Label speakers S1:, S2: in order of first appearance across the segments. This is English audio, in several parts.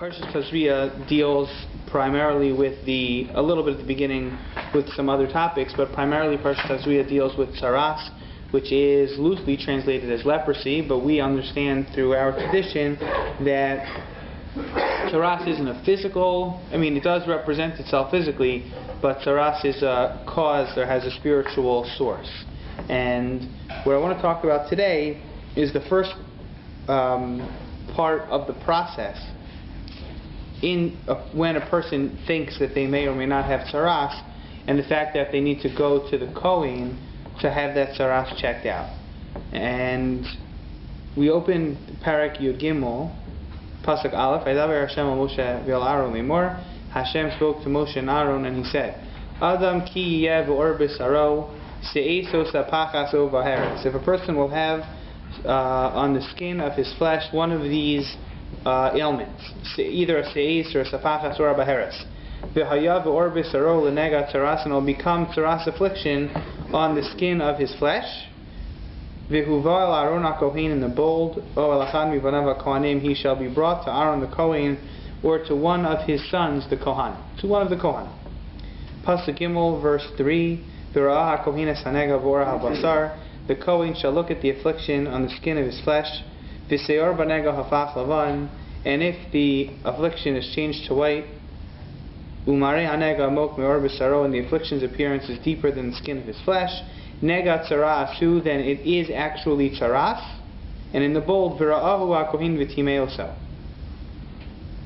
S1: Parshas Tazria deals primarily with a little bit at the beginning with some other topics, but primarily Parshas Tazria deals with tsaras, which is loosely translated as leprosy, but we understand through our tradition that tsaras isn't a physical, it does represent itself physically, but tsaras is a cause or has a spiritual source. And what I want to talk about today is the first part of the process when a person thinks that they may or may not have tsaras, and the fact that they need to go to the Kohen to have that tsaras checked out. And we open Parak Yud Gimel, Pasuk Aleph, Vaydaber Hashem al Moshe v'al Aaron lemor. Hashem spoke to Moshe and Aaron, and he said, Adam ki yeh v'or b'saro se'eso sapachas o v'heres. If a person will have on the skin of his flesh one of these ailments, either a se'es or a sapachas or a baheres, v'haya v'or b'saro l'nega tsaras, and will become tsaras affliction on the skin of his flesh, v'huva el Aaron HaKohen, in the bold, o el achad mibanav HaKohanim, he shall be brought to Aaron the Kohen, or to one of his sons, the Kohanim, to one of the Kohanim. Pasuk Gimel, verse 3, v'ra'ah HaKohen es hanega v'ora ha'basar, the Kohen shall look at the affliction on the skin of his flesh, v'seor b'nega hafach lavan, and if the affliction is changed to white, u'marei hanega amok me'or b'saro, and the affliction's appearance is deeper than the skin of his flesh, nega tzara asu, then it is actually tsaras. And in the bold, v'ra'ahu HaKohen v'timeoso,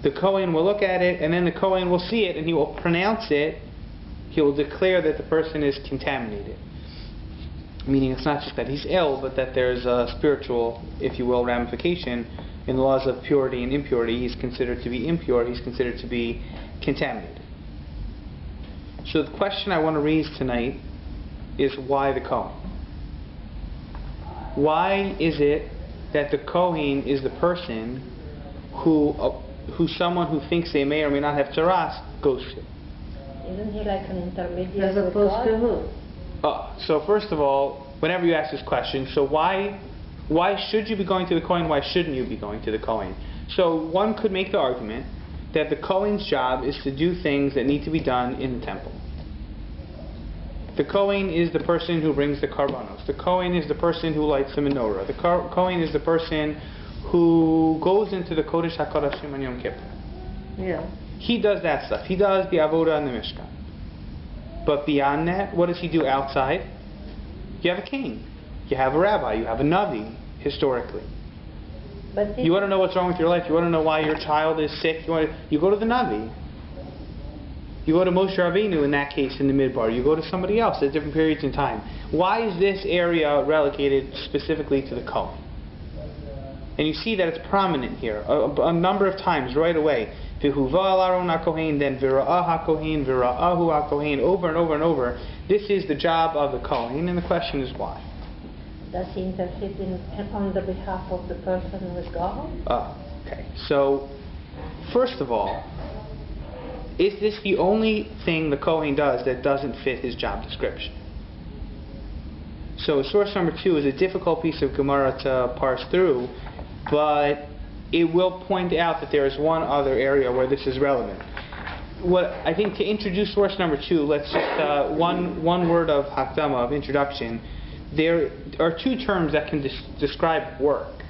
S1: the Kohen will look at it, and then the Kohen will see it, and he will pronounce it. He will declare that the person is contaminated. Meaning it's not just that he's ill, but that there's a spiritual, if you will, ramification in the laws of purity and impurity. He's considered to be impure, he's considered to be contaminated. So the question I want to raise tonight is, why the Kohen? Why is it that the Kohen is the person who someone who thinks they may or may not have tsaras goes to?
S2: Isn't he like an intermediate
S3: as opposed to who?
S1: So first of all, whenever you ask this question, so why should you be going to the Kohen? Why shouldn't you be going to the Kohen? So one could make the argument that the Kohen's job is to do things that need to be done in the temple. The Kohen is the person who brings the karbanos. The Kohen is the person who lights the menorah. The Kohen is the person who goes into the Kodesh HaKodashim on Yom Kippur.
S3: Yeah.
S1: He does that stuff. He does the avodah in the Mishkan. But beyond that, what does he do outside? You have a king. You have a rabbi. You have a navi, historically.
S2: But
S1: you want to know what's wrong with your life. You want to know why your child is sick. You go to the navi. You go to Moshe Rabbeinu in that case in the Midbar. You go to somebody else at different periods in time. Why is this area relegated specifically to the Kohen? And you see that it's prominent here a number of times right away. V'huva el Aaron HaKohen, then v'ra'ah HaKohen, v'ra'ahu HaKohen, over and over and over. This is the job of the Kohen, and the question is why?
S2: Does he intercede on the behalf of the person who is gone?
S1: Okay. So, first of all, is this the only thing the Kohen does that doesn't fit his job description? So source number 2 is a difficult piece of Gemara to parse through, but it will point out that there is one other area where this is relevant. What I think, to introduce source number 2, let's just one word of hakdama, of introduction. There are 2 terms that can describe work.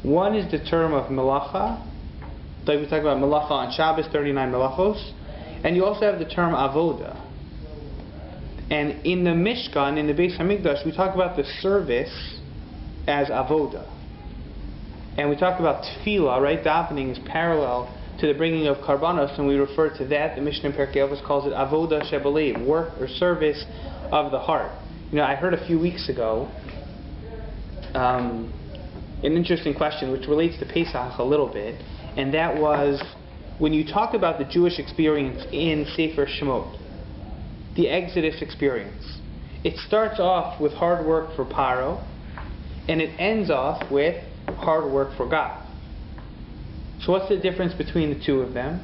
S1: One is the term of melacha, like we talk about melacha on Shabbos, 39 melachos, and you also have the term avoda. And in the Mishkan, in the Beit HaMikdash, we talk about the service as avoda. And we talk about tefillah, right? Davening is parallel to the bringing of karbanos, and we refer to that. The Mishnah in Perkei Avos calls it avoda shebalev, work or service of the heart. I heard a few weeks ago an interesting question which relates to Pesach a little bit, and that was, when you talk about the Jewish experience in Sefer Shemot, the Exodus experience, it starts off with hard work for Paro, and it ends off with hard work for God. So what's the difference between the two of them?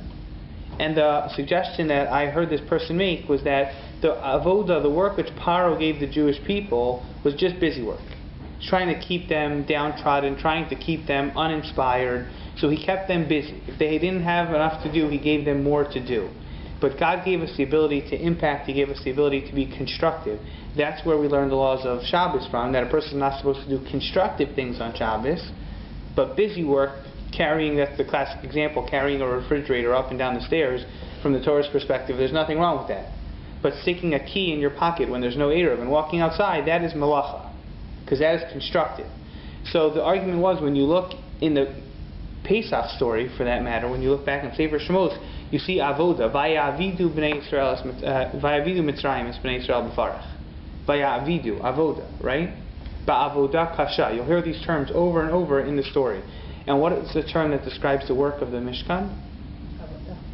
S1: And the suggestion that I heard this person make was that the avoda, the work which Paro gave the Jewish people, was just busy work. trying to keep them downtrodden, trying to keep them uninspired. So he kept them busy. If they didn't have enough to do, he gave them more to do. But God gave us the ability to impact. He gave us the ability to be constructive. That's where we learn the laws of Shabbos from, that a person is not supposed to do constructive things on Shabbos, but busy work, carrying, that's the classic example, carrying a refrigerator up and down the stairs. From the Torah's perspective, there's nothing wrong with that. But sticking a key in your pocket when there's no Erev and walking outside, that is malacha, because that is constructive. So the argument was, when you look in the Pesach story, for that matter, when you look back in Sefer Shemot, you see avoda, vayavidu b'nei Yisrael, vayavidu Mitzrayim es b'nei Yisrael b'farach. Vayavidu, avoda, right? Ba'avoda kasha. You'll hear these terms over and over in the story. And what is the term that describes the work of the Mishkan?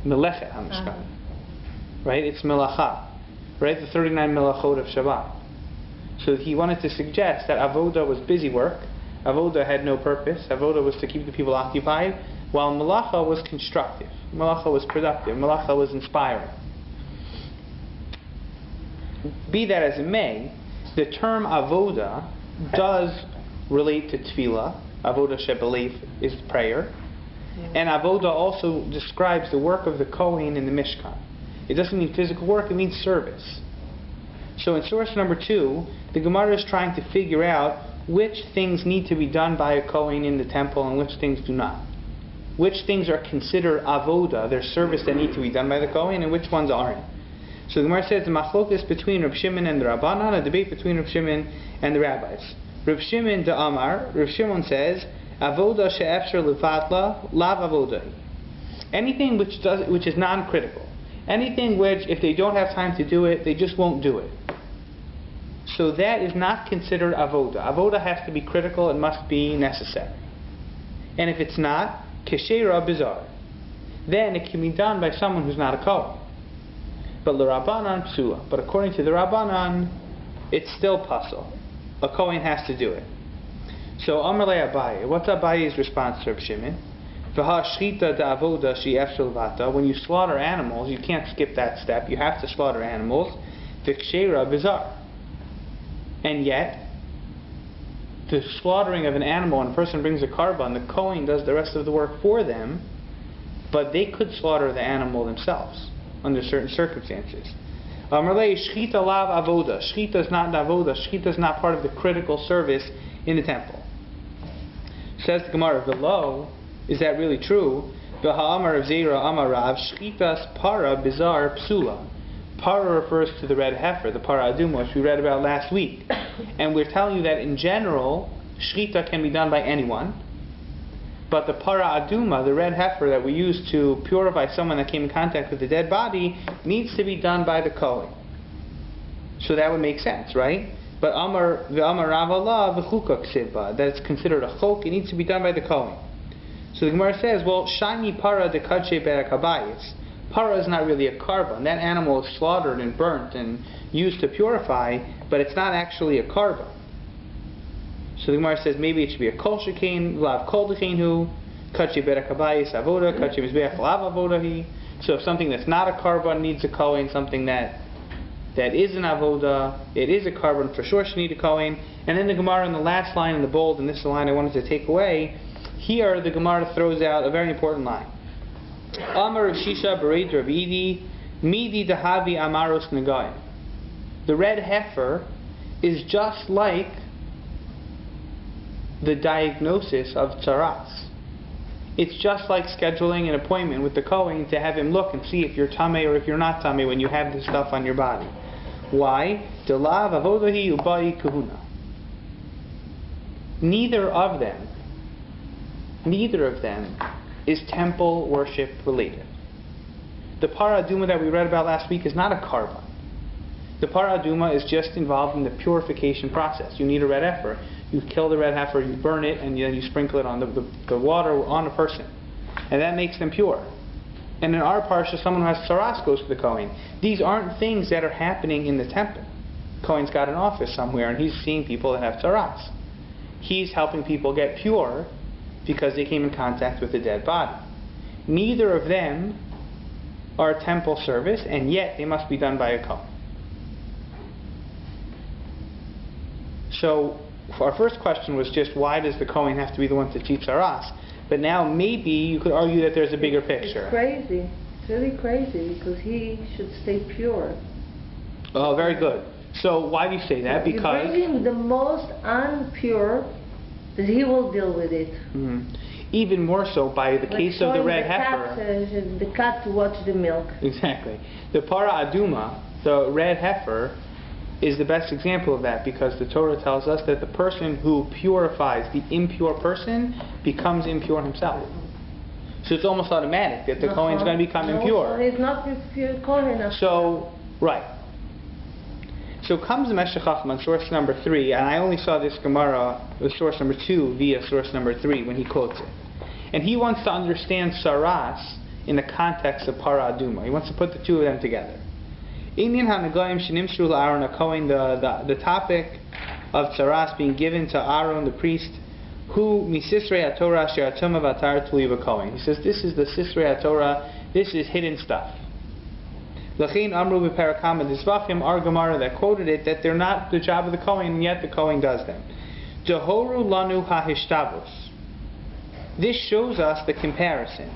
S1: Melechet HaMishkan. Right? It's melacha. Right? The 39 melachot of Shabbat. So he wanted to suggest that avoda was busy work. Avoda had no purpose. Avoda was to keep the people occupied, while malacha was constructive. Malacha was productive. Malacha was inspiring. Be that as it may, the term avoda does relate to tefillah. Avoda shebeleif is prayer. And avoda also describes the work of the Kohen in the Mishkan. It doesn't mean physical work, it means service. So in source number 2, the Gemara is trying to figure out which things need to be done by a Kohen in the temple and which things do not. Which things are considered avoda, their service that need to be done by the Kohen, and which ones aren't. So the Gemara says the machlokes between Reb Shimon and the Rabbanan, a debate between Reb Shimon and the rabbis. Reb Shimon de Amar, Reb Shimon says, avoda she'efshar levatla, lav avoda. Anything which is non-critical. Anything which, if they don't have time to do it, they just won't do it. So that is not considered avoda. Avoda has to be critical, it must be necessary. And if it's not, keshera bizarre. Then it can be done by someone who's not a Kohen. But l'Rabbanan psula. But according to the Rabbanan, it's still pasul. A Kohen has to do it. So Amar le Abaye. What's Abaye's response to Reb Shimon? V'ha shchita da'avoda she'efshar levata. When you slaughter animals, you can't skip that step. You have to slaughter animals. V'kshera bizarre. And yet, the slaughtering of an animal, when a person brings a karban, the Kohen does the rest of the work for them, but they could slaughter the animal themselves under certain circumstances. Amarle shchita lav avoda. Shchita is not avoda. Shchita is not part of the critical service in the temple. Says the Gemara, V'lo, is that really true? V'ha'amar of Zera amarav shchitas para bizar psula. Para refers to the red heifer, the para aduma, which we read about last week. And we're telling you that in general, shchita can be done by anyone. But the para aduma, the red heifer that we use to purify someone that came in contact with the dead body, needs to be done by the Kohen. So that would make sense, right? But Amar Ravala v'chuka ksiba, that it's considered a chok, it needs to be done by the Kohen. So the Gemara says, well, shani para de kadshe berak habayis. Para is not really a karban. That animal is slaughtered and burnt and used to purify, but it's not actually a karban. So the Gemara says maybe it should be a kol shekain, lav kol dekenu, kadshe berak habayis avoda, kadshe mizbeach lav avodahi. So if something that's not a karban needs a kohen, something that is an avoda, it is a karban, for sure should need a kohen. And then the Gemara in the last line in the bold, and this is the line I wanted to take away, here the Gemara throws out a very important line. Amar of Shisha Bereit Rav Idi, Midi Dahavi Amaros Nagayim. The red heifer is just like the diagnosis of tzaras. It's just like scheduling an appointment with the Kohen to have him look and see if you're tameh or if you're not tameh when you have this stuff on your body. Why? Delav avodahi ubai kahuna. Neither of them is temple worship related. The para aduma that we read about last week is not a karban. The para aduma is just involved in the purification process. You need a red heifer. You kill the red heifer, you burn it, and then you sprinkle it on the water on a person. And that makes them pure. And in our parsha, someone who has tzaras goes to the Kohen. These aren't things that are happening in the temple. Kohen's got an office somewhere, and he's seeing people that have tzaras. He's helping people get pure because they came in contact with a dead body. Neither of them are temple service, and yet they must be done by a Kohen. So our first question was just why does the Kohen have to be the one to teach Saras? But now maybe you could argue that there's a bigger picture.
S3: It's crazy. It's really crazy because he should stay pure.
S1: Oh, very good. So why do you say that?
S3: You
S1: Because
S3: bring him the most unpure, that he will deal with it.
S1: Even more so by the case of the red heifer.
S3: The cat to watch the milk.
S1: Exactly. The para aduma, the red heifer, is the best example of that because the Torah tells us that the person who purifies the impure person becomes impure himself. So it's almost automatic that the Kohen is going to become impure.
S3: He's not pure Kohen.
S1: So, right. So comes the Meshech Chochmah, source number 3, and I only saw this Gemara, source number 2, via source number 3 when he quotes it. And he wants to understand Saras in the context of Para Aduma. He wants to put the two of them together. Inyan HaNegoyim Shenimshu L'Aaron HaKohen, the topic of Saras being given to Aaron the priest, who Misisrei HaTorah Asher Atuma V'Atar Tuli V'Kohen. He says this is the Sisrei HaTorah, this is hidden stuff. L'chein Amru B'Perakama Dizvachim, our Gemara that quoted it, that they're not the job of the Kohen, and yet the Kohen does them. Jehoru Lanu HaHishtabus. This shows us the comparison.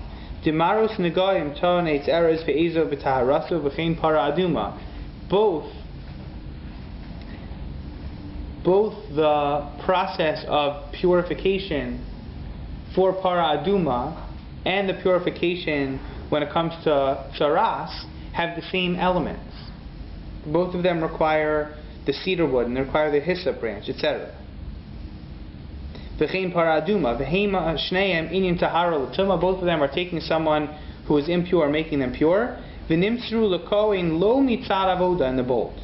S1: Dimarus Negoyim Toneitz Erez Ve'ezo V'Taharasu V'chein Para Aduma. Both the process of purification for Para Aduma and the purification when it comes to Saras have the same elements. Both of them require the cedar wood and they require the hyssop branch, etc. V'chein para aduma, v'heima shneim inyan tahara l'tuma. Both of them are taking someone who is impure, making them pure. V'nimtzru l'kohen lo mitzad avoda in the bold.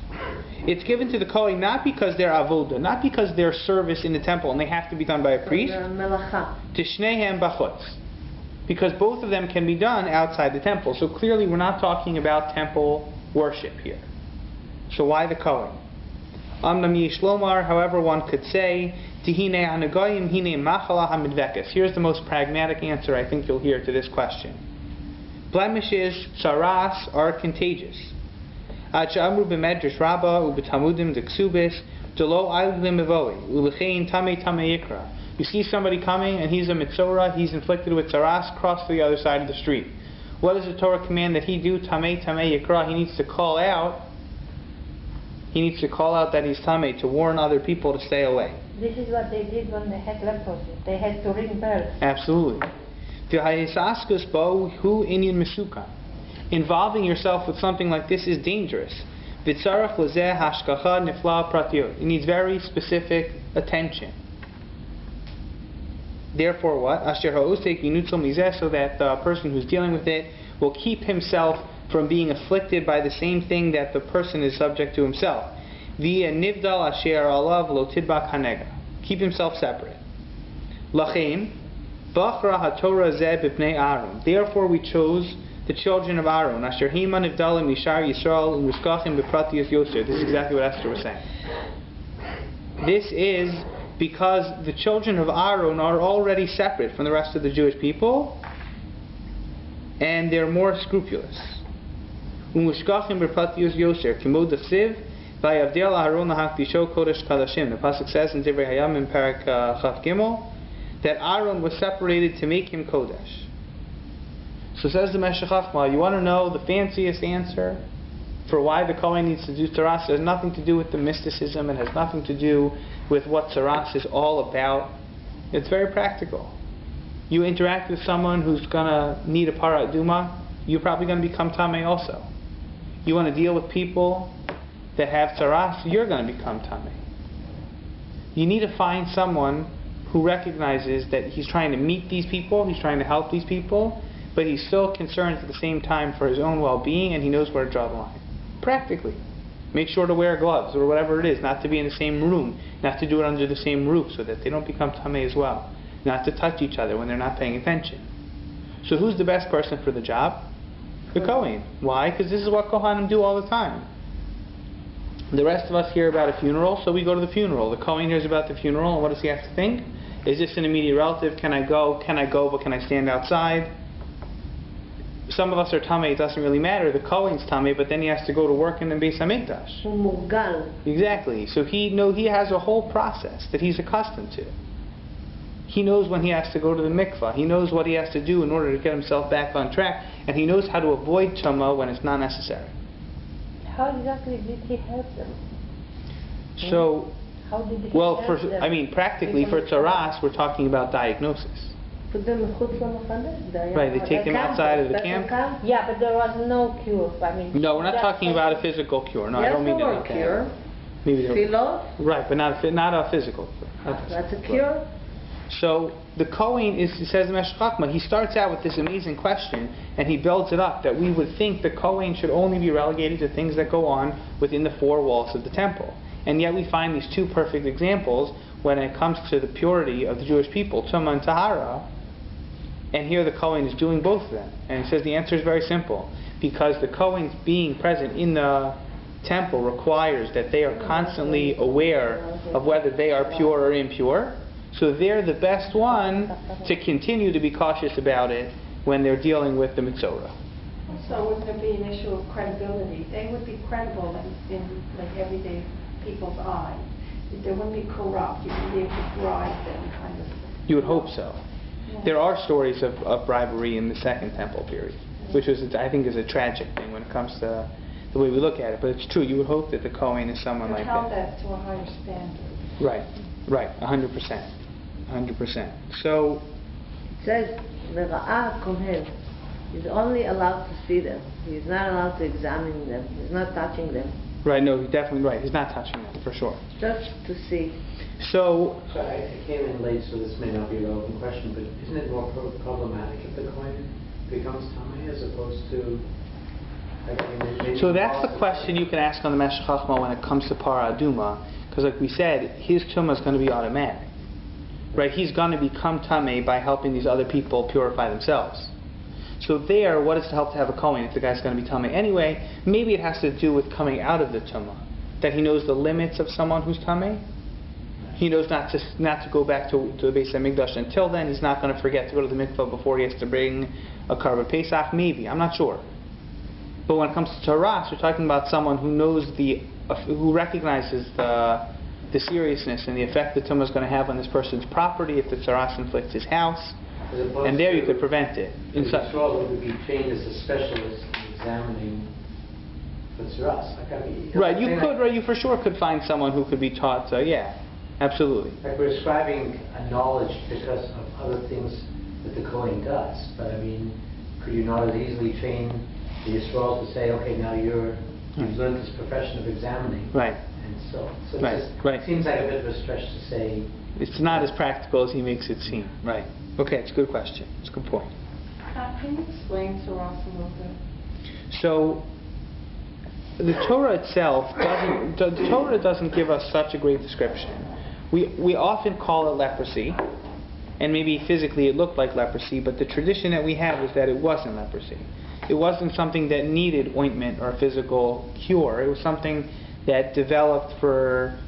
S1: It's given to the Kohen not because they're avoda, not because they're service in the temple and they have to be done by a priest. Tishnehem bachutz. Because both of them can be done outside the temple. So clearly we're not talking about temple worship here. So why the Kohen? Amnam Yishlomar, however one could say, Tihine Anagoyim Hine Machala Hamidvekes. Here's the most pragmatic answer I think you'll hear to this question. Blemishes, saras, are contagious. Amru b'medrash Rabba u'b'tamudim d'ksubis d'lo aylim evoi u'lechein tamei yikra. You see somebody coming and he's a mitzorah, he's inflicted with saras, cross to the other side of the street. What does the Torah command that he do? Tamei yikra. He needs to call out. He needs to call out that he's tamei to warn other people to stay away.
S2: This is what they did when they had leprosy. They had to ring bells.
S1: Absolutely. Involving yourself with something like this is dangerous. It needs very specific attention. Therefore what? So that the person who's dealing with it will keep himself from being afflicted by the same thing that the person is subject to himself. Keep himself separate. Therefore we chose the children of Aaron. This is exactly what Esther was saying. This is because the children of Aaron are already separate from the rest of the Jewish people and they're more scrupulous. The pasuk says in Divrei Hayam in Parak Chaf Gimel that Aaron was separated to make him Kodesh. So says the Meshech Chochmah, you want to know the fanciest answer for why the Kohen needs to do Saras? It has nothing to do with the mysticism, it has nothing to do with what Saras is all about. It's very practical. You interact with someone who's going to need a Para Aduma, you're probably going to become Tamei also. You want to deal with people that have Saras, you're going to become Tamei. You need to find someone who recognizes that he's trying to meet these people, he's trying to help these people, but he's still concerned at the same time for his own well-being and he knows where to draw the line. Practically. Make sure to wear gloves or whatever it is, not to be in the same room, not to do it under the same roof so that they don't become Tamei as well, not to touch each other when they're not paying attention. So who's the best person for the job? The Kohen. Why? Because this is what Kohanim do all the time. The rest of us hear about a funeral, so we go to the funeral. The Kohen hears about the funeral, and what does he have to think? Is this an immediate relative? Can I go? Can I go, but can I stand outside? some of us are tamei, it doesn't really matter. The Kohen's tamei, but then he has to go to work in the Beis HaMikdash.
S3: הוא מורגל.
S1: Exactly. So he has a whole process that he's accustomed to. He knows when he has to go to the mikvah. He knows what he has to do in order to get himself back on track, and he knows how to avoid tumah when it's not necessary.
S2: How exactly did he help them?
S1: So,
S2: How did he
S1: well,
S2: help them?
S1: practically for tzaras, we're talking about diagnosis.
S3: Put them מחוץ למחנה.
S1: Right, they take them outside of the camp.
S2: Yeah, but there was no cure.
S1: No, we're not talking about a physical cure. No, I don't mean
S3: There's no
S1: that.
S3: cure.
S1: Maybe there.
S3: Tefillah.
S1: Right, but not a physical cure.
S3: That's a cure.
S1: So the Kohen it says in Meshech Chochmah, he starts out with this amazing question, and he builds it up that we would think the Kohen should only be relegated to things that go on within the four walls of the temple. And yet we find these two perfect examples when it comes to the purity of the Jewish people, Tumah and Tahara. And here the Kohen is doing both of them. And he says the answer is very simple. Because the Kohen being present in the temple requires that they are constantly aware of whether they are pure or impure. So they're the best one to continue to be cautious about it when they're dealing with the Mitzorah.
S4: So wouldn't there be an issue of credibility? They would be credible in like everyday people's eyes. They wouldn't be corrupt. You would be able to bribe them, kind of.
S1: You would hope so. There are stories of bribery in the Second Temple period, which I think is a tragic thing when it comes to the way we look at it. But it's true. You would hope that the Kohen is someone like
S4: held
S1: that.
S4: To a higher standard.
S1: Right. 100%. 100%. So.
S3: It says, לרעה kohen. He's only allowed to see them. He's not allowed to examine them. He's not touching them.
S1: Right, no, he's definitely right. He's not touching them, for sure.
S3: Just to see.
S1: So
S5: I came in late, so this may not be a relevant question, but isn't it more problematic if the Kohen becomes tamei as opposed to...
S1: So that's the question you can ask on the Meshech Chochmah when it comes to Para Aduma, because like we said, his tumah is going to be automatic. Right, he's going to become tamei by helping these other people purify themselves. So there, what does it help to have a Kohen if the guy's going to be tamei anyway? Maybe it has to do with coming out of the tumah, that he knows the limits of someone who's tamei. He knows not to go back to the Beit HaMikdash until then. He's not going to forget to go to the mikvah before he has to bring a Karban Pesach. Maybe, I'm not sure. But when it comes to Torah, we're talking about someone who knows who recognizes the seriousness and the effect the tumah is going to have on this person's property if the tzaras inflicts his house. And there you could prevent it.
S5: The Yisrael would be trained as a specialist in examining the tzaras.
S1: Right, you for sure could find someone who could be taught, yeah, absolutely.
S5: Like we're ascribing a knowledge because of other things that the Kohen does. But I mean, could you not as easily train the Yisrael to say, okay, now you've learned this profession of examining.
S1: Right.
S5: And so
S1: right.
S5: It seems like a bit of a stretch to say...
S1: It's not as practical as he makes it seem. Right. Okay, it's a good question. It's a good point.
S4: Can you explain Tzaras a little bit?
S1: So, the Torah itself doesn't give us such a great description. We often call it leprosy, and maybe physically it looked like leprosy, but the tradition that we have is that it wasn't leprosy. It wasn't something that needed ointment or physical cure. It was something that developed for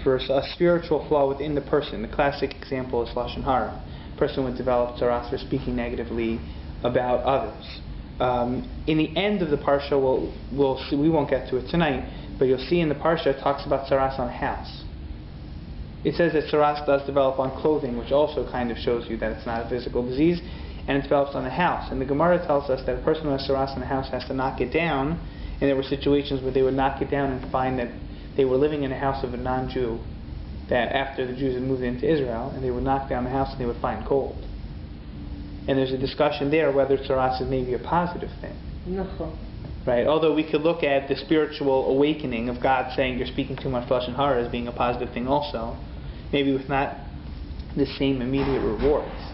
S1: a spiritual flaw within the person. The classic example is Lashon Hara. A person would develop tzaras for speaking negatively about others. In the end of the parsha, we'll see, we won't get to it tonight, but you'll see in the parsha it talks about tzaras on a house. It says that tzaras does develop on clothing, which also kind of shows you that it's not a physical disease, and it develops on the house. And the Gemara tells us that a person who has tzaras in the house has to knock it down, and there were situations where they would knock it down and find that they were living in a house of a non-Jew, that after the Jews had moved into Israel, and they would knock down the house and they would find gold. And there's a discussion there whether tzaras is maybe a positive thing.
S3: No.
S1: Right? Although we could look at the spiritual awakening of God saying you're speaking too much Lashon Hara as being a positive thing also, maybe with not the same immediate rewards,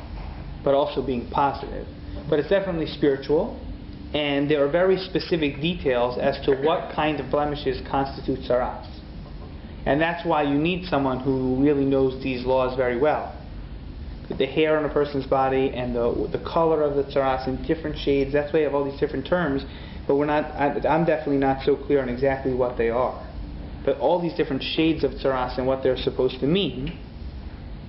S1: but also being positive. But it's definitely spiritual, and there are very specific details as to what kind of blemishes constitute tzaras. And that's why you need someone who really knows these laws very well. The hair on a person's body and the color of the tzaras in different shades, that's why you have all these different terms, but I'm definitely not so clear on exactly what they are. But all these different shades of tzaras and what they're supposed to mean,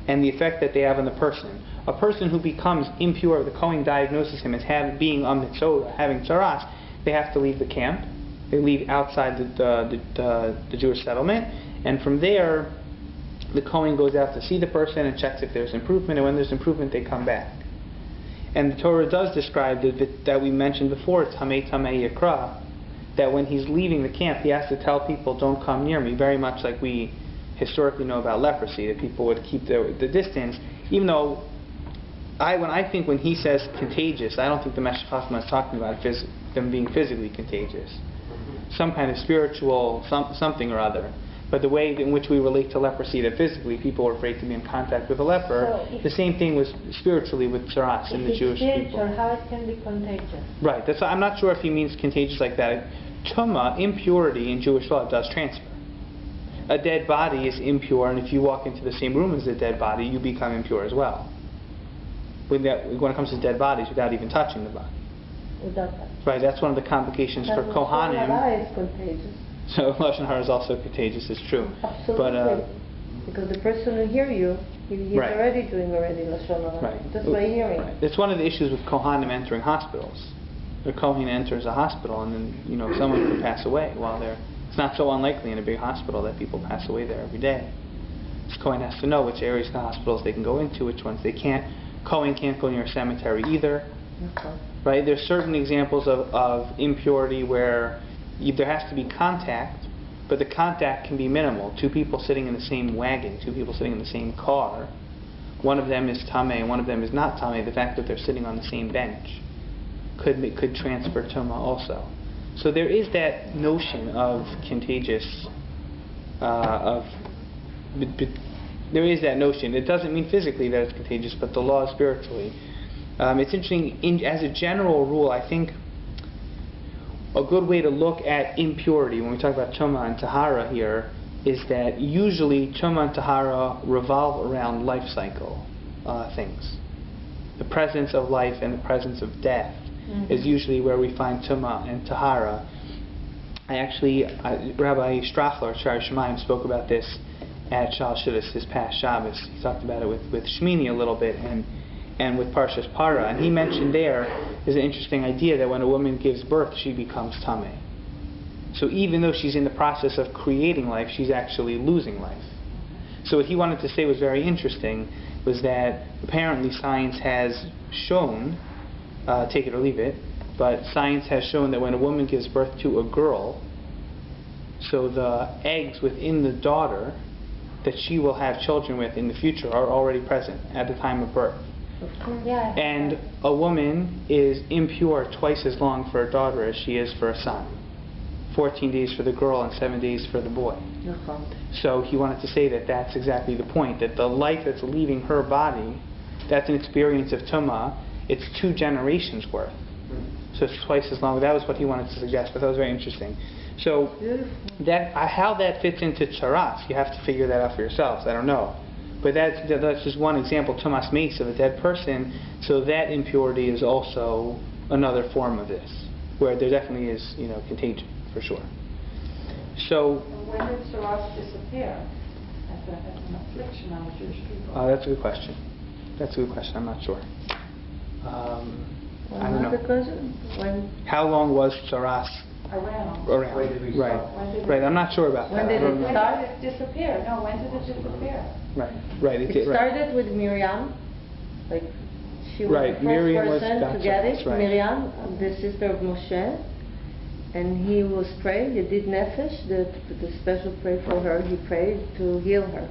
S1: and the effect that they have on the person. A person who becomes impure, the Kohen diagnoses him as being a mitzvah, having tzaras, they have to leave the camp. They leave outside the Jewish settlement, and from there, the Kohen goes out to see the person and checks if there's improvement, and when there's improvement, they come back. And the Torah does describe that we mentioned before, Tamei Tamei Yikra, that when he's leaving the camp, he has to tell people, don't come near me, very much like we historically know about leprosy, that people would keep the distance, even though when he says contagious, I don't think the Meshech Chochmah is talking about them being physically contagious. Some kind of spiritual something or other. But the way in which we relate to leprosy, that physically people were afraid to be in contact with a leper, the same thing was spiritually with tzaras in the Jewish people.
S2: Or how it can be contagious.
S1: Right. I'm not sure if he means contagious like that. Tumah, impurity in Jewish law, does transfer. A dead body is impure, and if you walk into the same room as a dead body, you become impure as well. When it comes to dead bodies, without even touching the body.
S2: Without that.
S1: Right. That's one of the complications for Kohanim.
S3: Lashon is contagious.
S1: So Lashon Hara is also contagious, it's true.
S3: Absolutely.
S1: But,
S3: because the person who hears you, he's
S1: right.
S3: already doing Lashon Hara.
S1: Right.
S3: Just by hearing.
S1: Right. It's one of the issues with Kohanim entering hospitals. The Kohen enters a hospital, and then someone could pass away while they're. It's not so unlikely in a big hospital that people pass away there every day. So Kohen has to know which areas of the hospitals they can go into, which ones they can't. Kohen can't go near a cemetery either.
S3: Okay.
S1: Right? There's certain examples of impurity where there has to be contact, but the contact can be minimal. Two people sitting in the same wagon, two people sitting in the same car, one of them is tameh and one of them is not tameh. The fact that they're sitting on the same bench could transfer tumah also. So there is that notion of contagious, there is that notion. It doesn't mean physically that it's contagious, but the law is spiritually. It's interesting, as a general rule, I think a good way to look at impurity when we talk about tumah and tahara here is that usually tumah and tahara revolve around life cycle things. The presence of life and the presence of death is usually where we find tumah and tahara. Rabbi Strachler, Shari Shemaim, spoke about this at Shal Shidduch this past Shabbos. He talked about it with Shmini a little bit and with Parshas Para, and he mentioned there is an interesting idea that when a woman gives birth, she becomes tameh. So even though she's in the process of creating life, she's actually losing life. So what he wanted to say was very interesting, was that apparently science has shown, take it or leave it, but science has shown that when a woman gives birth to a girl, so the eggs within the daughter that she will have children with in the future are already present at the time of birth.
S2: Yeah.
S1: And a woman is impure twice as long for a daughter as she is for a son. 14 days for the girl and 7 days for the boy. So he wanted to say that that's exactly the point, that the life that's leaving her body, that's an experience of tumah, it's 2 generations worth. So it's twice as long. That was what he wanted to suggest, but that was very interesting. So how that fits into tzaras, you have to figure that out for yourselves. I don't know. But that's just one example, tumas meis, of a dead person. So that impurity is also another form of this, where there definitely is, contagion, for sure. So
S4: when did tzaras disappear as an affliction on the Jewish people?
S1: That's a good question. I'm not sure. I don't know. How long was tzaras
S4: around?
S5: When did we start?
S1: Right. I'm not sure about that.
S3: When did it start?
S4: When did it disappear? No, when did it disappear?
S1: Right.
S3: It started with Miriam. Like she was the first
S1: Miriam
S3: person to get it.
S1: Right.
S3: Miriam, the sister of Moshe. And he was prayed, he did nefesh, the special prayer for her, he prayed to heal her.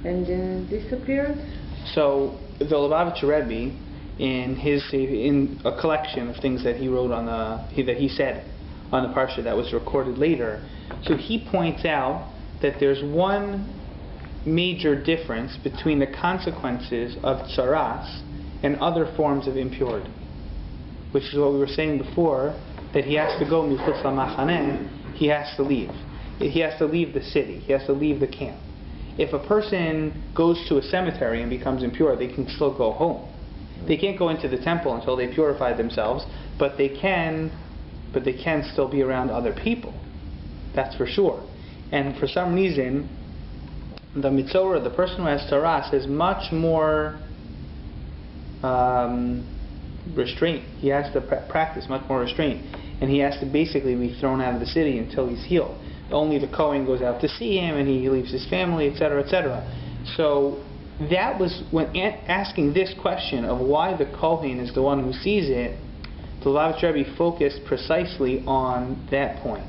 S3: And then disappeared.
S5: So
S1: the Lubavitcher Rebbe, in a collection of things that he wrote that he said on the parsha that was recorded later, so he points out that there's one major difference between the consequences of tzaras and other forms of impurity, which is what we were saying before, that he has to go michutz lamachaneh, he has to leave. He has to leave the city. He has to leave the camp. If a person goes to a cemetery and becomes impure, they can still go home. They can't go into the temple until they purify themselves, but they can still be around other people. That's for sure. And for some reason, the mitzorah, the person who has taras, is much more restraint. He has to practice much more restraint, and he has to basically be thrown out of the city until he's healed. Only the Kohen goes out to see him, and he leaves his family, etc., etc. So that was when asking this question of why the Kohen is the one who sees it. The Lubavitch Rebbe focused precisely on that point.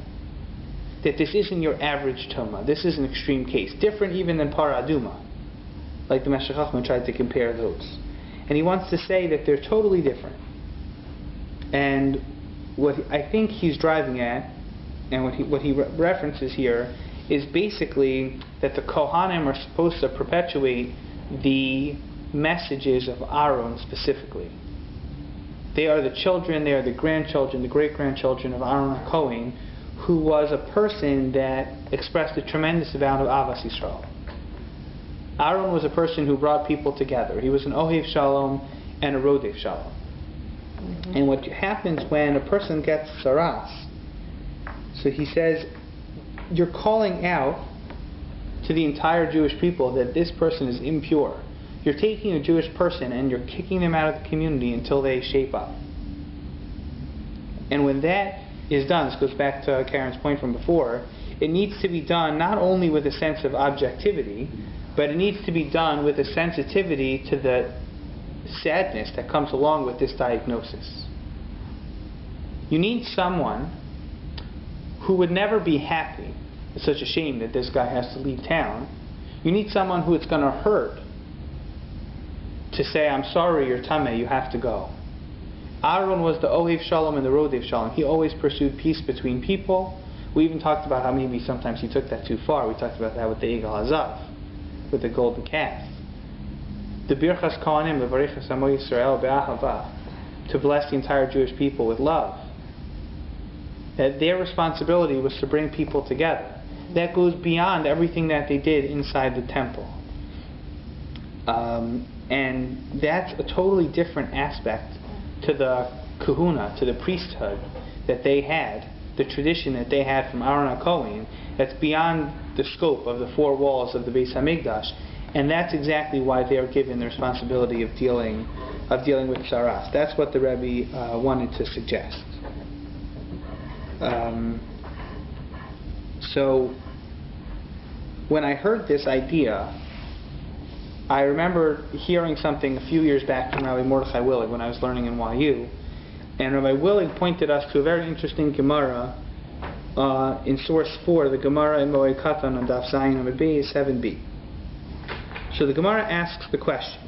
S1: That this isn't your average Tumah. This is an extreme case. Different even than Para Aduma. Like the Meshech Chochmah tried to compare those. And he wants to say that they're totally different. And what I think he's driving at, and what he references here, is basically that the Kohanim are supposed to perpetuate the messages of Aaron specifically. They are the children, they are the grandchildren, the great-grandchildren of Aaron HaKohen, who was a person that expressed a tremendous amount of Avas Yisrael. Aaron was a person who brought people together. He was an Ohev Shalom and a Rodev Shalom. Mm-hmm. And what happens when a person gets Saras, so he says, you're calling out to the entire Jewish people that this person is impure. You're taking a Jewish person and you're kicking them out of the community until they shape up. And when that is done, this goes back to Karen's point from before, it needs to be done not only with a sense of objectivity, but it needs to be done with a sensitivity to the sadness that comes along with this diagnosis. You need someone who would never be happy. It's such a shame that this guy has to leave town. You need someone who it's going to hurt to say, I'm sorry, you're tameh, you have to go. Aaron was the Ohev Shalom and the Rodev Shalom. He always pursued peace between people. We even talked about how maybe sometimes he took that too far. We talked about that with the Egel Hazav, with the golden calf. The Birchas Kohanim, the Varechas Amo Yisrael Be'ahava, to bless the entire Jewish people with love. That their responsibility was to bring people together. That goes beyond everything that they did inside the temple. And that's a totally different aspect to the kahuna, to the priesthood that they had, the tradition that they had from Aaron HaKohen, that's beyond the scope of the four walls of the Beis HaMikdash. And that's exactly why they are given the responsibility of dealing with Saras. That's what the Rebbe wanted to suggest. So when I heard this idea, I remember hearing something a few years back from Rabbi Mordechai Willig when I was learning in YU, and Rabbi Willig pointed us to a very interesting Gemara in source 4, the Gemara in Moed Katan on Daf Zayin Amud Beis 7b. So the Gemara asks the question,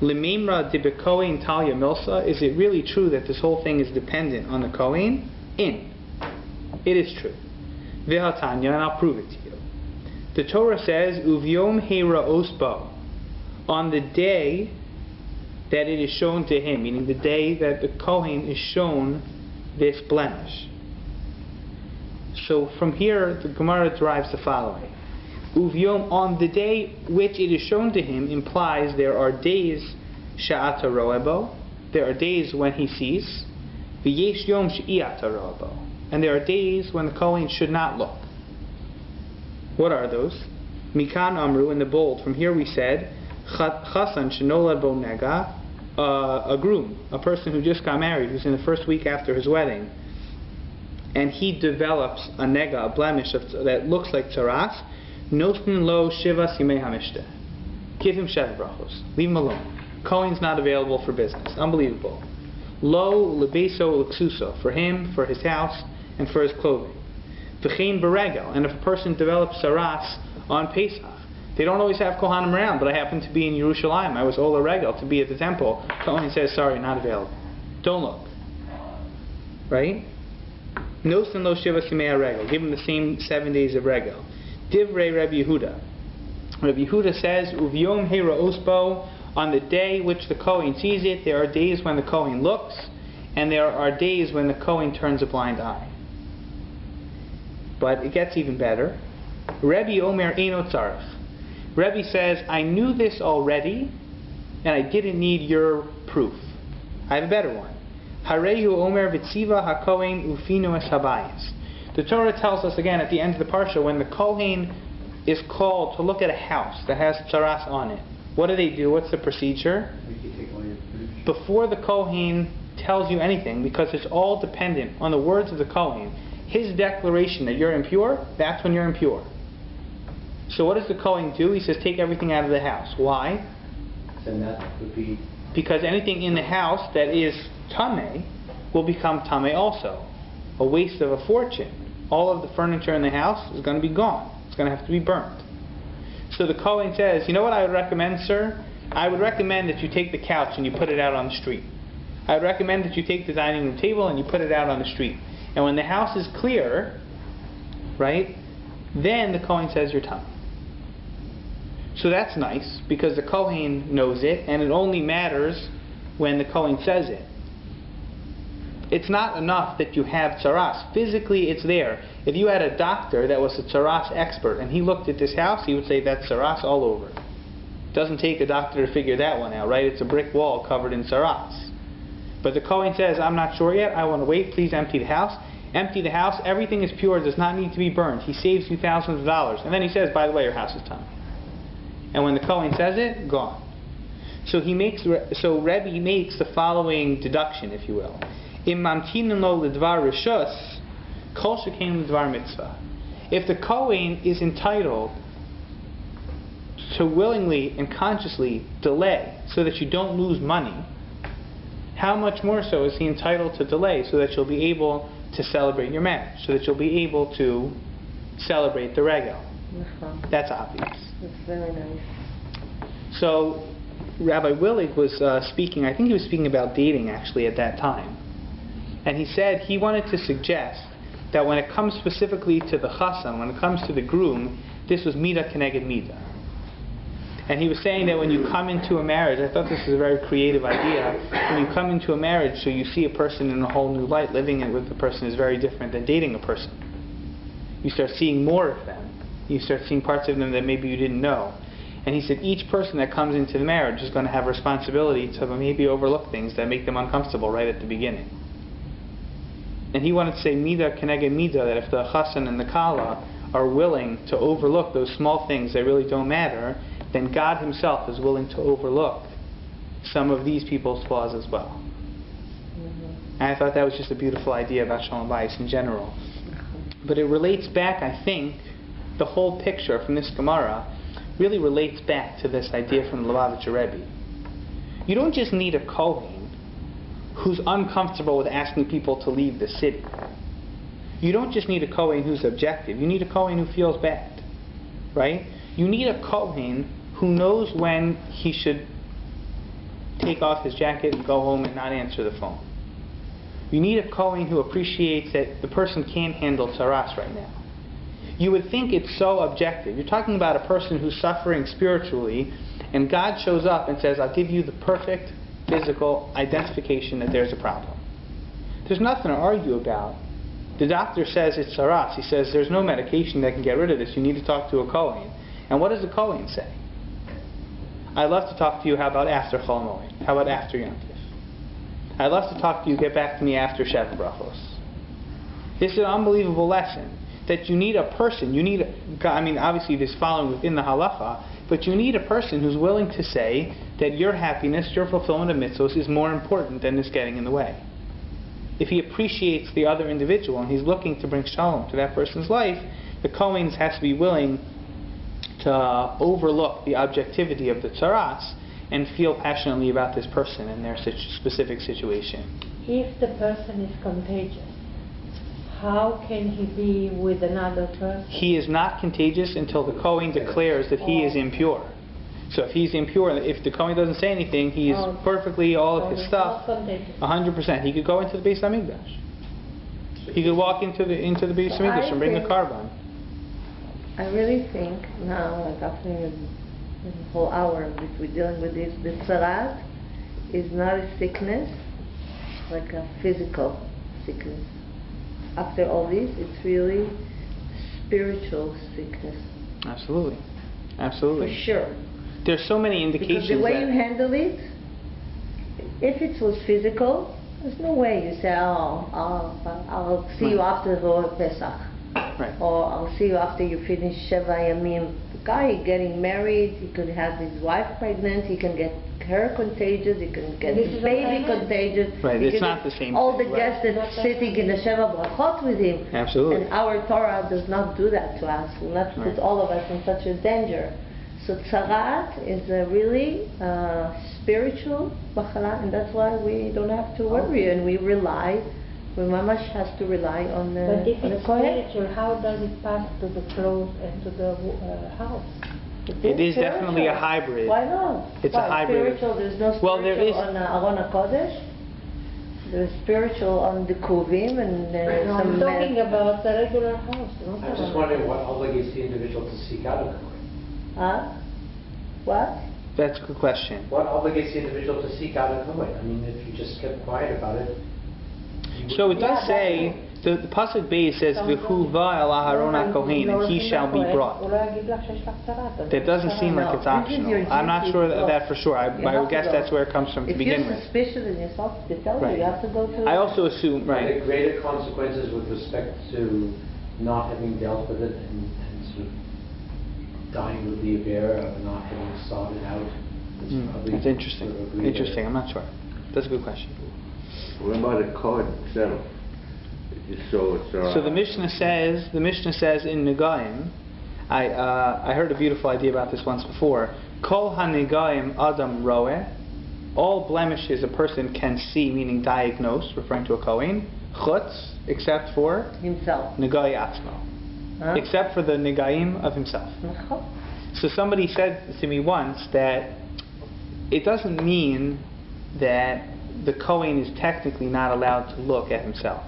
S1: Lemimra de bekohen Talia Milsa, is it really true that this whole thing is dependent on the Kohen? It is true. V'hatanya, and I'll prove it to you. The Torah says, Uvyom heira osbo, on the day that it is shown to him, meaning the day that the Kohen is shown this blemish. So from here, the Gemara derives the following. Uvyom, on the day which it is shown to him, implies there are days sha'ata roebo, there are days when he sees, v'yesh yom she'iyata roebo, and there are days when the Kohen should not look. What are those? Mikan Amru, in the bold, from here we said, Chasan shenolad bo nega, a groom, a person who just got married, who's in the first week after his wedding, and he develops a nega, a blemish that looks like tzaras, nosnin lo shivas yimei hamishte. Give him 7 brachos. Leave him alone. Kohen's not available for business. Unbelievable. Lo lebeso leksuso, for him, for his house, and for his clothing. V'chein beregel, and if a person develops saras on Pesach, they don't always have Kohanim around, but I happen to be in Yerushalayim. I was Ola Regel to be at the temple. Kohen says, sorry, not available. Don't look. Right? Nosan lo shiva simei regel. Give him the same 7 days of regel. Divrei Rabbi Yehuda. Rabbi Yehuda says, Uvyom heira osbo, on the day which the Kohen sees it, there are days when the Kohen looks, and there are days when the Kohen turns a blind eye. But it gets even better. Rebbe Omer Eino Tzarech. Rebbe says, I knew this already, and I didn't need your proof. I have a better one. Harehu Omer Vitziva HaKohen Ufinu Es Habayis. The Torah tells us again at the end of the parsha, when the Kohen is called to look at a house that has tzaras on it, what do? What's the procedure? Before the Kohen tells you anything, because it's all dependent on the words of the Kohen, his declaration that you're impure, that's when you're impure. So what does the Kohen do? He says, take everything out of the house. Why?
S5: Then that would be...
S1: Because anything in the house that is tameh will become tameh also. A waste of a fortune. All of the furniture in the house is going to be gone. It's going to have to be burnt. So the Kohen says, you know what I would recommend, sir? I would recommend that you take the couch and you put it out on the street. I would recommend that you take the dining room table and you put it out on the street. And when the house is clear, right, then the Kohen says you're tameh. So that's nice, because the Kohen knows it, and it only matters when the Kohen says it. It's not enough that you have tzaras. Physically, it's there. If you had a doctor that was a tzaras expert, and he looked at this house, he would say that's tzaras all over. It doesn't take a doctor to figure that one out, right? It's a brick wall covered in tzaras. But the Kohen says, I'm not sure yet, I want to wait, please empty the house. Empty the house, everything is pure, does not need to be burned. He saves you thousands of dollars. And then he says, by the way, your house is tameh. And when the Kohen says it, gone. So Rebbe makes the following deduction, if you will. Im mamtinin lo lidvar rishus, kol shekein lidvar mitzvah. If the Kohen is entitled to willingly and consciously delay so that you don't lose money, how much more so is he entitled to delay so that you'll be able to celebrate your marriage, so that you'll be able to celebrate the regel? That's obvious.
S3: That's very nice.
S1: So Rabbi Willig was speaking, I think he was speaking about dating actually at that time. And he said he wanted to suggest that when it comes specifically to the chassan, when it comes to the groom, this was midah keneged midah. And he was saying that when you come into a marriage, I thought this was a very creative idea, when you come into a marriage, so you see a person in a whole new light, living with the person is very different than dating a person. You start seeing more of them. You start seeing parts of them that maybe you didn't know. And he said each person that comes into the marriage is going to have responsibility to maybe overlook things that make them uncomfortable right at the beginning. And he wanted to say midah keneged midah, that if the chassan and the kala are willing to overlook those small things that really don't matter, then God himself is willing to overlook some of these people's flaws as well. And I thought that was just a beautiful idea about Shalom Bayis in general. But it relates back, I think, the whole picture from this Gemara really relates back to this idea from the Lubavitcher Rebbe. You don't just need a Kohen who's uncomfortable with asking people to leave the city. You don't just need a Kohen who's objective. You need a Kohen who feels bad, right? You need a Kohen who knows when he should take off his jacket and go home and not answer the phone. You need a Kohen who appreciates that the person can't handle tzaras right now. You would think it's so objective. You're talking about a person who's suffering spiritually, and God shows up and says, I'll give you the perfect physical identification that there's a problem. There's nothing to argue about. The doctor says it's tzaras. He says there's no medication that can get rid of this. You need to talk to a Kohen. And what does the Kohen say? I'd love to talk to you, how about after Chol Moed? How about after Yom Tif? I'd love to talk to you, get back to me after Sheva Brachos. This is an unbelievable lesson. That you need a person, obviously this following within the halacha, but you need a person who's willing to say that your happiness, your fulfillment of mitzvos is more important than this getting in the way. If he appreciates the other individual and he's looking to bring shalom to that person's life, the Kohen has to be willing to overlook the objectivity of the tzaras and feel passionately about this person and their specific situation.
S2: If the person is contagious, how can he be with another person?
S1: He is not contagious until the Kohen declares that he is impure. So if he's impure, if the Kohen doesn't say anything, he is perfectly, all of his stuff, 100%. He could go into the Beit HaMikdash. He could walk into the Beit HaMikdash and bring the carbon.
S3: I really think now, like after a whole hour that we're dealing with this, the tzarat is not a sickness, like a physical sickness. After all this, it's really spiritual sickness.
S1: Absolutely.
S3: For sure.
S1: There's so many indications.
S3: Because the way you handle it, if it was physical, there's no way you say, I'll see you after the Pesach.
S1: Right.
S3: Or I'll see you after you finish Sheva Yamim. The guy getting married, he could have his wife pregnant, he can get her contagious, he can get
S2: This
S3: his
S2: is
S3: baby
S2: okay.
S3: contagious.
S1: Right,
S3: He
S1: it's
S3: can
S1: not
S3: get
S1: the same
S3: all
S1: thing,
S3: the
S1: right.
S3: guests that's sitting in the Sheva Brachot with him.
S1: Absolutely.
S3: And our Torah does not do that to us, will not
S1: Right.
S3: put all of us in such a danger. So tzarat is a really spiritual machala, and that's why we don't have to worry, and we mamash has to rely on the,
S2: But if
S3: on the
S2: it's
S3: Kohen.
S2: spiritual, how does it pass to the clothes and to the house?
S1: It is
S3: spiritual.
S1: definitely a hybrid.
S3: Why not?
S1: It's a
S3: Why,
S1: hybrid.
S3: Spiritual, there's no spiritual
S1: Well, there is-
S3: on Aron HaKodesh. There's spiritual on the Kuvim and
S2: No, I'm
S3: some
S2: talking about the regular house. Not
S5: I'm
S2: the
S5: just wondering what obligates the individual to seek out a Kohen?
S3: Huh? What?
S1: That's a good question.
S5: What obligates the individual to seek out a Kohen? I mean, if you just kept quiet about it. you
S1: So it
S5: wouldn't-
S1: does say, the pasuk Beit says, "V'huva el Aharon HaKohen," and he shall be brought. That doesn't seem like it's
S3: No, this is your
S1: optional. I'm not
S3: duty
S1: sure
S3: to go.
S1: that for sure. I
S3: You
S1: would
S3: have to
S1: guess
S3: go.
S1: that's where it comes from to
S3: If
S1: begin
S3: you're
S1: with.
S3: suspicious in yourself, they tell
S1: Right.
S3: you have to go to...
S1: I also assume,
S5: Are there
S1: right.
S5: greater consequences with respect to not having dealt with it and sort of dying with the affair of not having sought it out? It's probably
S1: That's interesting.
S5: sort of agree
S1: Interesting.
S5: there.
S1: I'm not sure. That's a good question.
S6: What about the code itself?
S1: So the Mishnah says in Negaim, I heard a beautiful idea about this once before. Kol ha-negaim adam roeh. All blemishes a person can see, meaning diagnose, referring to a Kohen. Chutz, except for
S3: himself.
S1: negai atzmo,
S3: Huh?
S1: except for the negaim of himself. So somebody said to me once that it doesn't mean that the Kohen is technically not allowed to look at himself.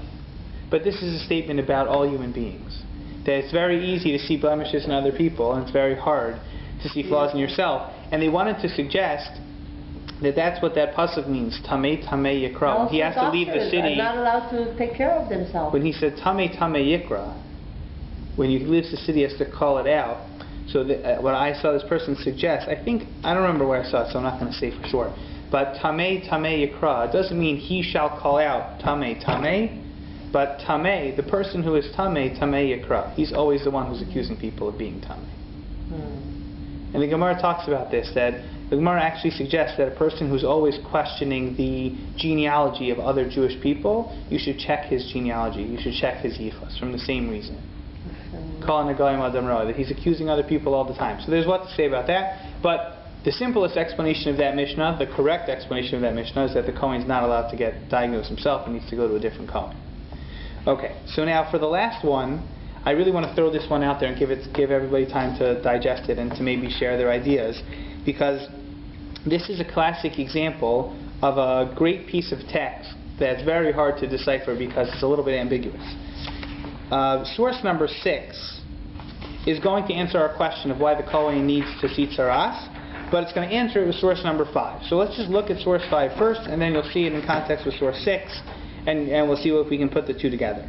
S1: But this is a statement about all human beings. That it's very easy to see blemishes in other people, and it's very hard to see flaws in yourself. And they wanted to suggest that that's what that pasuk means, Tamei Tamei Yikra. When he has to leave the
S3: Doctors
S1: city,
S3: are not allowed to take care of themselves.
S1: when he said Tamei Tamei Yikra, when he leaves the city, he has to call it out. So what I saw this person suggest, I don't remember where I saw it, so I'm not going to say for sure. But Tamei Tamei Yikra, it doesn't mean he shall call out Tamei Tamei, but Tamei, the person who is Tamei Tamei Yikra. He's always the one who's accusing people of being Tamei. And the Gemara talks about this, that the Gemara actually suggests that a person who's always questioning the genealogy of other Jewish people, you should check his genealogy, you should check his yichus, from the same reason. Calling a goyim adam ra, that he's accusing other people all the time. So there's what to say about that, but the simplest explanation of that Mishnah, the correct explanation of that Mishnah, is that the Kohen's not allowed to get diagnosed himself and needs to go to a different Kohen. Okay, so now for the last one, I really want to throw this one out there and give everybody time to digest it and to maybe share their ideas, because this is a classic example of a great piece of text that's very hard to decipher because it's a little bit ambiguous. Source number 6 is going to answer our question of why the Kohen needs to see tzaras, but it's going to answer it with source number 5. So let's just look at source 5 first, and then you'll see it in context with source 6, and we'll see if we can put the two together.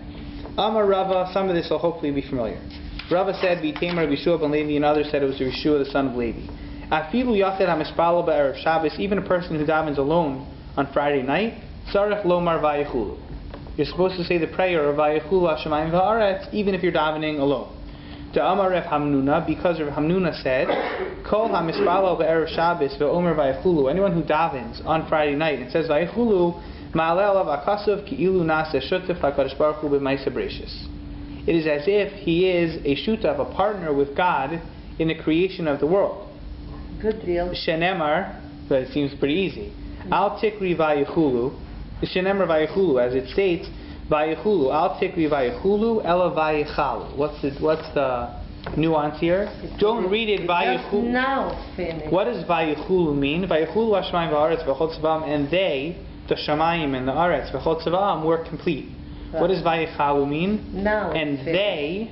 S1: Amar Rava, some of this will hopefully be familiar. Rava said, V'itema Rabbi Yeshua ben Levi, and others said it was Yeshua the son of Levi. Afilu yached hamispalo ba'erev Shabbos, even a person who davens alone on Friday night, tzarech lomar vayechulu. You're supposed to say the prayer of vayechulu hashemayim va'aretz, even if you're davening alone. To Amar Rav Hamnuna, because Rav Hamnuna said, Kol hamispalo ba'erev Shabbos ve'omer vayechulu. Anyone who davens on Friday night and says vayechulu, ma'aleh alav akasuv ki'ilu nase shutef hakadosh baruch hu b'maisa breshis. It is as if he is a shutaf, a partner with God in the creation of the world.
S3: Good deal.
S1: Shenemar, but it seems pretty easy. Al tikri vayechulu. Shenemar vayechulu, as it states, vayechulu. Al tikri vayechulu ela vayechalu. What's the nuance here? Don't read it
S3: Just
S1: vayechulu.
S3: now finish.
S1: What does vayechulu mean? Vayechulu hashemayim v'aretz v'chol tzvaam, and they, the shamayim and the aretz v'chol tzvaam, were complete. What does vayechalu mean?
S3: Now
S1: And
S3: finish.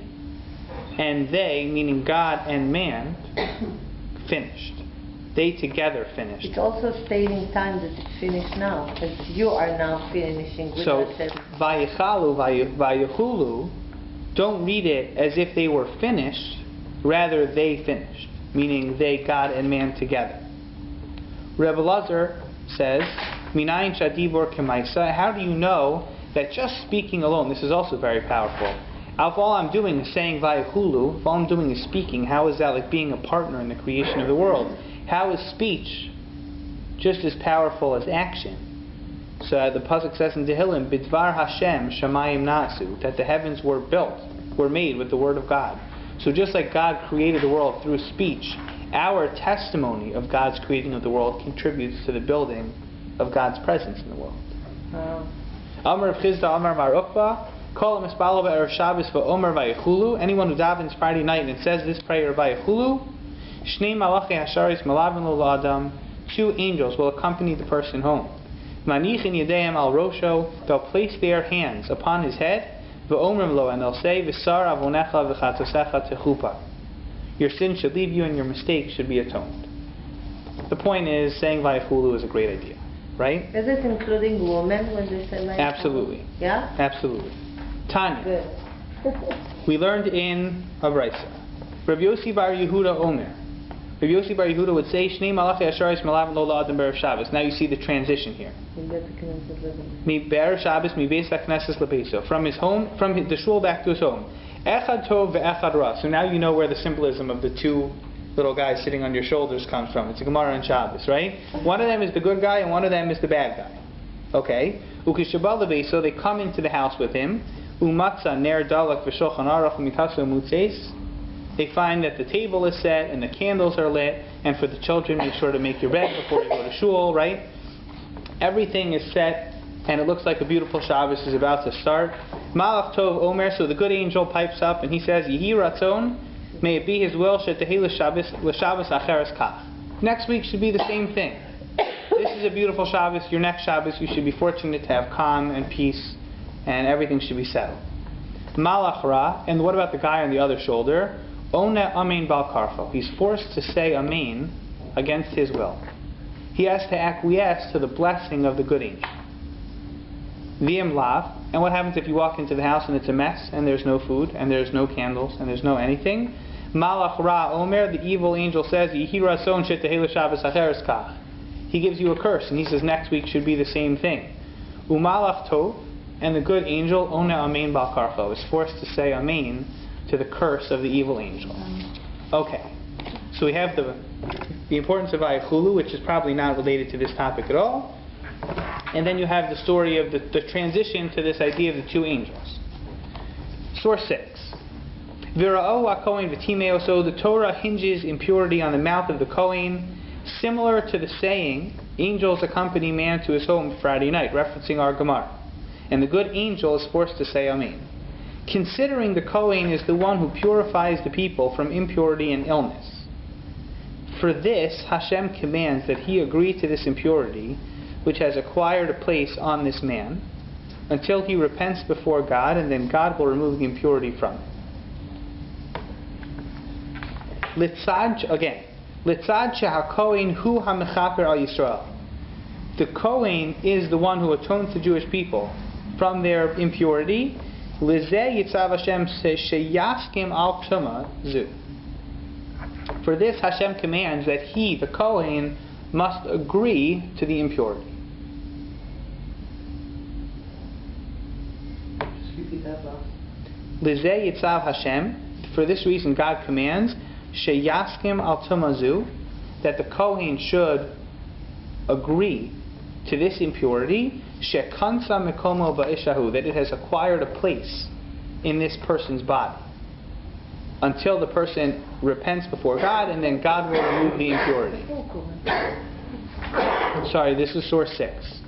S1: they, meaning God and man, finished. They together finished.
S3: It's also stating time that it's finished now, as you are now finishing with
S1: So,
S3: us.
S1: vayechalu, vayechulu, don't read it as if they were finished, rather they finished, meaning they, God and man together. Rebbe Lazar says, Minayin shadibor kemaisa, how do you know that just speaking alone, this is also very powerful, If all I'm doing is saying Vayachulu, if all I'm doing is speaking, how is that like being a partner in the creation of the world? How is speech just as powerful as action? So the pasuk says in Tehillim, Bidvar Hashem Shamayim Nasu, that the heavens were made with the word of God. So just like God created the world through speech, our testimony of God's creating of the world contributes to the building of God's presence in the world. Amar Chizda Amar Mar Ukva, Kol Mispalo Be'er Shabbos Va'Omer Vayachulu. Anyone who davens Friday night and says this prayer Vayachulu, Shnei Malachi Hasharis Malavin Lo La'adam, 2 angels will accompany the person home. Manichin Yedeim Al Rosho, they'll place their hands upon his head, Va'Omrim Lo, and they'll say, V'sar Avonecha V'chatosecha Techupa. Your sin should leave you and your mistake should be atoned. The point is, saying Vayachulu is a great idea, right?
S3: Is it including women when they say Vayachulu?
S1: Absolutely.
S3: Yeah?
S1: Absolutely. Tanya.
S3: Good.
S1: We learned in Abraisa. Rabbi Yossi Bar Yehuda Omer. Rabbi Yossi Bar Yehuda would say, Shnei Malachi Asharis Malavin Lo La'adam Be'er Shabbos. Now you see the transition here. Mi Be'er Shabbos, Mi Beis HaKnesses LeBeiso. From his home, from the shul back to his home. Echad Tov Ve'echad Ra. So now you know where the symbolism of the 2 little guys sitting on your shoulders comes from. It's a Gemara on Shabbos, right? One of them is the good guy and one of them is the bad guy. Okay? Ukishabal LeBeiso, they come into the house with him. Umatza ner dalak v'shulchan aruch u'mitasu mutzes. They find that the table is set and the candles are lit, and for the children, make sure to make your bed before you go to shul, right? Everything is set, and it looks like a beautiful Shabbos is about to start. Malach Tov Omer, so the good angel pipes up and he says, Yehi Ratzon, may it be his will, shetehi l'Shabbos acheres kach. Next week should be the same thing. This is a beautiful Shabbos. Your next Shabbos, you should be fortunate to have calm and peace, and everything should be settled. Malach Ra, and what about the guy on the other shoulder? One amen bal karfo. He's forced to say amen against his will. He has to acquiesce to the blessing of the good angel. V'im lav. And what happens if you walk into the house and it's a mess and there's no food and there's no candles and there's no anything? Malach Ra Omer, the evil angel says, Yehi Ratzon shetehi l'Shabbos acheres kach. He gives you a curse and he says next week should be the same thing. Umalach Tov, and the good angel, One amen bal karfo, is forced to say amen to the curse of the evil angel. Okay, so we have the importance of Vayachulu, which is probably not related to this topic at all. And then you have the story of the transition to this idea of the 2 angels. Source 6. Vira'o ha'kohen v'timeo, so the Torah hinges impurity on the mouth of the Kohen, similar to the saying, angels accompany man to his home Friday night, referencing our Gemara. And the good angel is forced to say amen. Considering the Kohen is the one who purifies the people from impurity and illness. For this, Hashem commands that he agree to this impurity, which has acquired a place on this man, until he repents before God, and then God will remove the impurity from him. Litzad, again, Litzad she'ha-Kohen hu ha-mechaper al Yisrael. The Kohen is the one who atones the Jewish people from their impurity. Lizeh yitzav Hashem sheyaskim al tuma zu. For this, Hashem commands that he, the Kohen, must agree to the impurity.
S5: Just repeat that last.
S1: Lizeh yitzav Hashem. For this reason, God commands sheyaskim al tuma zu, that the Kohen should agree to this impurity. Shekansa mekomo ba'ishahu, that it has acquired a place in this person's body, until the person repents before God, and then God will remove the impurity. Sorry, this is source 6.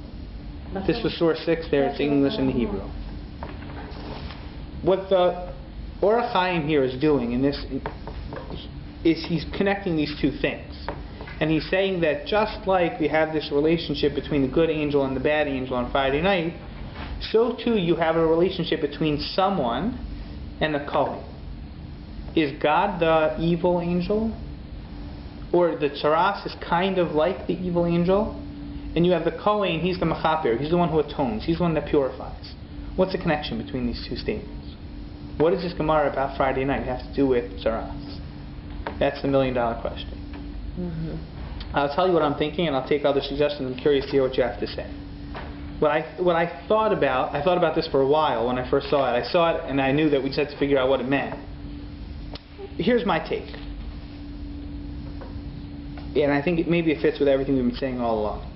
S1: This was source 6 there, it's English and the Hebrew. What the Orach Chaim here is doing in this is he's connecting these 2 things. And he's saying that just like we have this relationship between the good angel and the bad angel on Friday night, so too you have a relationship between someone and the Kohen. Is God the evil angel? Or the Tzaras is kind of like the evil angel? And you have the Kohen, he's the Mechaper, he's the one who atones, he's the one that purifies. What's the connection between these 2 statements? What does this Gemara about Friday night have to do with Tzaras? That's the $1 million question. I'll tell you what I'm thinking, and I'll take other suggestions. I'm curious to hear what you have to say. what I thought about this for a while when I first saw it. I saw it and I knew that we just had to figure out what it meant. Here's my take. And I think maybe it fits with everything we've been saying all along.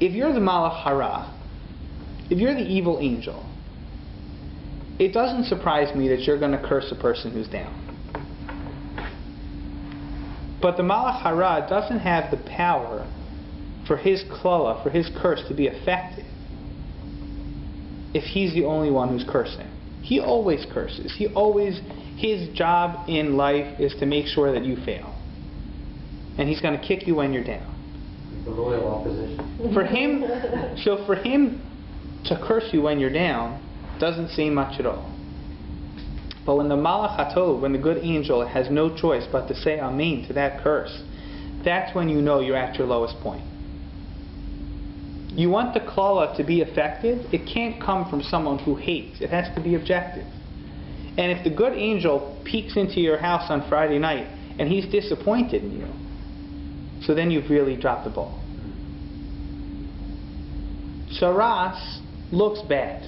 S1: If you're the Malach Hara, if you're the evil angel, it doesn't surprise me that you're going to curse a person who's down. But the Malach Hara doesn't have the power for his klala, for his curse to be effective if he's the only one who's cursing. He always curses. His job in life is to make sure that you fail. And he's going to kick you when you're down.
S5: The loyal opposition.
S1: For him to curse you when you're down doesn't seem much at all. But when the Malach HaTov, when the good angel has no choice but to say Amen to that curse, that's when you know you're at your lowest point. You want the klala to be effective, it can't come from someone who hates. It has to be objective. And if the good angel peeks into your house on Friday night and he's disappointed in you, so then you've really dropped the ball. Saras looks bad.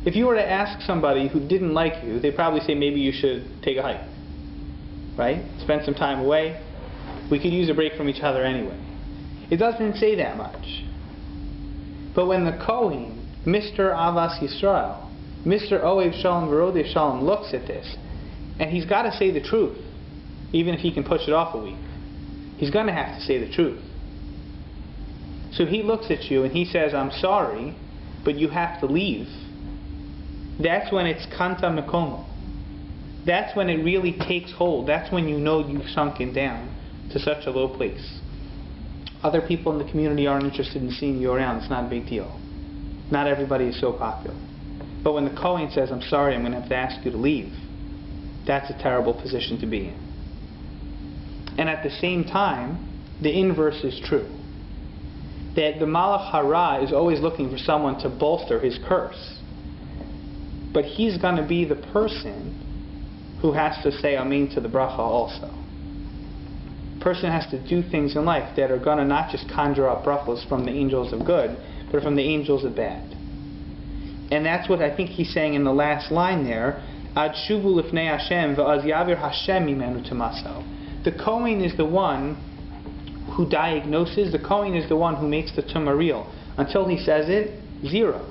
S1: If you were to ask somebody who didn't like you, they'd probably say maybe you should take a hike. Right? Spend some time away. We could use a break from each other anyway. It doesn't say that much. But when the Kohen, Mr. Avas Yisrael, Mr. Oev Shalom V'Rodeh Shalom looks at this, and he's got to say the truth, even if he can push it off a week. He's going to have to say the truth. So he looks at you and he says, I'm sorry, but you have to leave. That's when it's kanta mekomo. That's when it really takes hold. That's when you know you've sunken down to such a low place. Other people in the community aren't interested in seeing you around. It's not a big deal. Not everybody is so popular. But when the Kohen says, I'm sorry, I'm going to have to ask you to leave, that's a terrible position to be in. And at the same time, the inverse is true. That the Malach Hara is always looking for someone to bolster his curse. But he's going to be the person who has to say Amen to the bracha also. Person has to do things in life that are going to not just conjure up brachos from the angels of good, but from the angels of bad. And that's what I think he's saying in the last line there. Ad shuvu lifnei Hashem v'az yavir Hashem imenu tamaso. The Kohen is the one who diagnoses. The Kohen is the one who makes the tumah real. Until he says it, zero.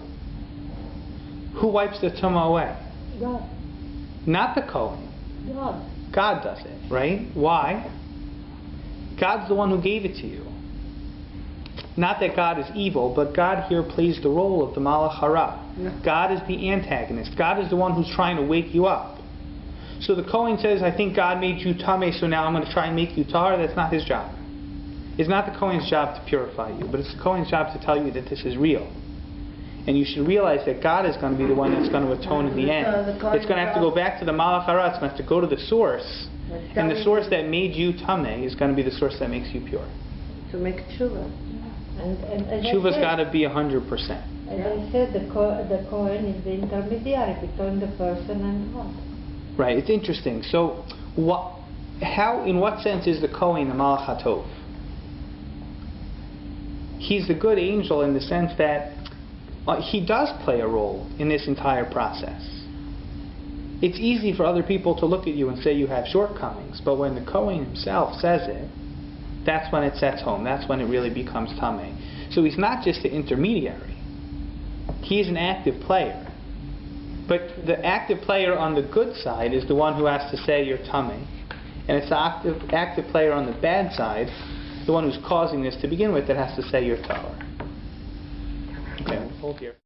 S1: Who wipes the tumah away?
S2: God.
S1: Not the Kohen.
S2: God.
S1: God does it, right? Why? God's the one who gave it to you. Not that God is evil, but God here plays the role of the Malach Hara. God is the antagonist. God is the one who's trying to wake you up. So the Kohen says, I think God made you tameh, so now I'm going to try and make you tahor. That's not his job. It's not the Kohen's job to purify you, but it's the Kohen's job to tell you that this is real. And you should realize that God is going to be the one that's going to atone in the end. It's going to have to go back to the Malach Hara. It's going to have to go to the source. And the source that made you tameh is going to be the source that makes you pure.
S3: To make tshuva.
S2: And
S1: Tshuva's got to be 100%.
S2: As I said, the Kohen is the intermediary between the person and God.
S1: Right, it's interesting. So, in what sense is the Kohen the Malach HaTov? He's the good angel in the sense that he does play a role in this entire process. It's easy for other people to look at you and say you have shortcomings, but when the Kohen himself says it, that's when it sets home. That's when it really becomes tameh. So he's not just the intermediary. He's an active player. But the active player on the good side is the one who has to say you're tameh. And it's the active player on the bad side, the one who's causing this to begin with, that has to say you're tahor. Okay, we'll hold here.